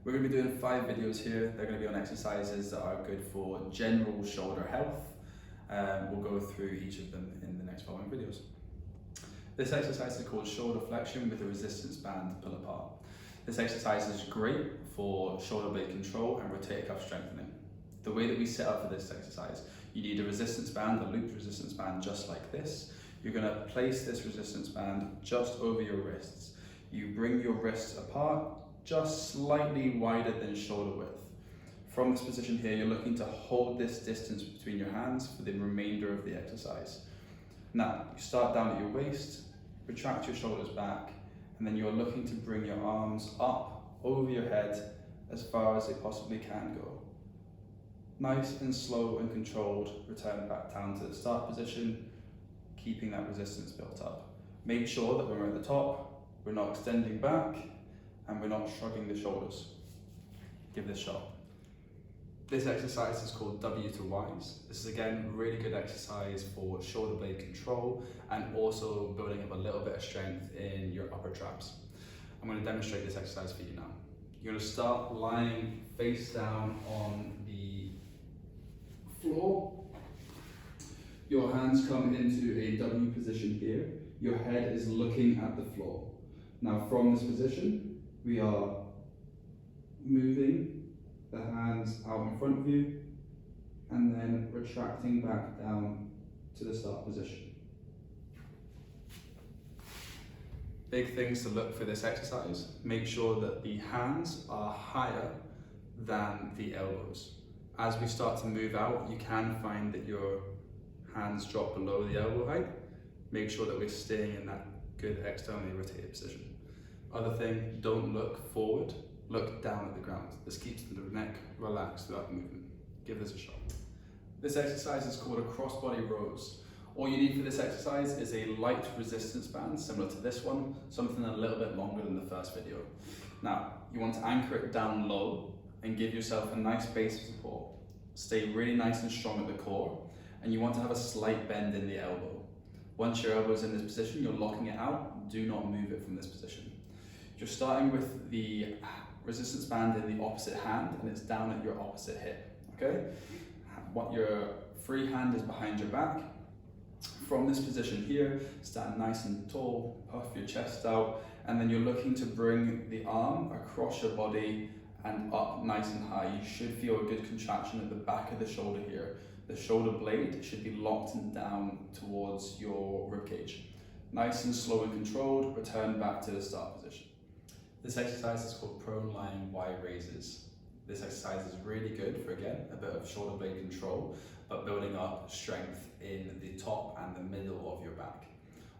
We're going to be doing 5 videos here. They're going to be on exercises that are good for general shoulder health. We'll go through each of them in the next following videos. This exercise is called shoulder flexion with a resistance band pull apart. This exercise is great for shoulder blade control and rotator cuff strengthening. The way that we set up for this exercise, you need a resistance band, a looped resistance band just like this. You're going to place this resistance band just over your wrists. You bring your wrists apart, just slightly wider than shoulder width. From this position here, you're looking to hold this distance between your hands for the remainder of the exercise. Now, you start down at your waist, retract your shoulders back, and then you're looking to bring your arms up over your head as far as they possibly can go. Nice and slow and controlled, return back down to the start position, keeping that resistance built up. Make sure that when we're at the top, we're not extending back and we're not shrugging the shoulders. Give this a shot. This exercise is called W to Ys. This is again a really good exercise for shoulder blade control and also building up a little bit of strength in your upper traps. I'm going to demonstrate this exercise for you now. You're going to start lying face down on the floor. Your hands come into a W position here. Your head is looking at the floor. Now from this position, we are moving the hands out in front of you and then retracting back down to the start position. Big things to look for this exercise. Make sure that the hands are higher than the elbows. As we start to move out, you can find that your hands drop below the elbow height. Make sure that we're staying in that good externally rotated position. Other thing, don't look forward, look down at the ground. This keeps the neck relaxed throughout the movement. Give this a shot. This exercise is called a Crossbody Rose. All you need for this exercise is a light resistance band, similar to this one, something a little bit longer than the first video. Now, you want to anchor it down low and give yourself a nice base of support. Stay really nice and strong at the core, and you want to have a slight bend in the elbow. Once your elbow is in this position, you're locking it out. Do not move it from this position. You're starting with the resistance band in the opposite hand and it's down at your opposite hip, okay? What your free hand is behind your back. From this position here, stand nice and tall, puff your chest out, and then you're looking to bring the arm across your body and up nice and high. You should feel a good contraction at the back of the shoulder here. The shoulder blade should be locked and down towards your ribcage. Nice and slow and controlled, return back to the start position. This exercise is called prone lying Y raises. This exercise is really good for, again, a bit of shoulder blade control, but building up strength in the top and the middle of your back.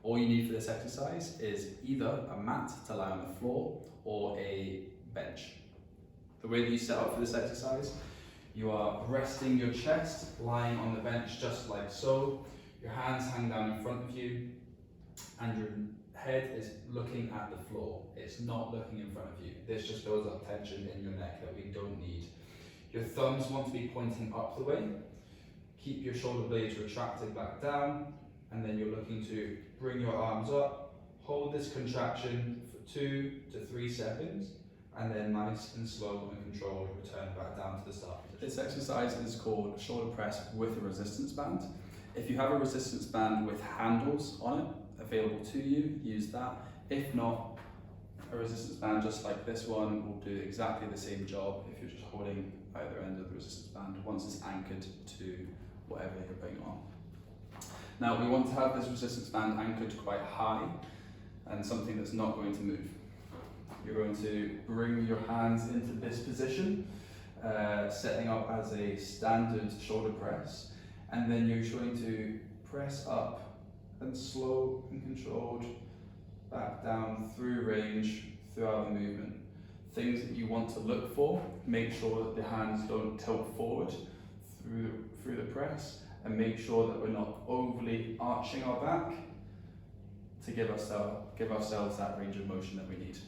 All you need for this exercise is either a mat to lie on the floor or a bench. The way that you set up for this exercise, you are resting your chest, lying on the bench just like so. Your hands hang down in front of you and your head is looking at the floor. It's not looking in front of you. This just builds up tension in your neck that we don't need. Your thumbs want to be pointing up the way. Keep your shoulder blades retracted back down, and then you're looking to bring your arms up. Hold this contraction for 2 to 3 seconds, and then nice and slow and controlled, return back down to the start position. This exercise is called shoulder press with a resistance band. If you have a resistance band with handles on it available to you, use that. If not, a resistance band just like this one will do exactly the same job if you're just holding either end of the resistance band once it's anchored to whatever you're putting on. Now, we want to have this resistance band anchored quite high and something that's not going to move. You're going to bring your hands into this position, setting up as a standard shoulder press, and then you're going to press up and slow and controlled back down through range throughout the movement. Things that you want to look for, make sure that the hands don't tilt forward through the press, and make sure that we're not overly arching our back to give ourselves that range of motion that we need.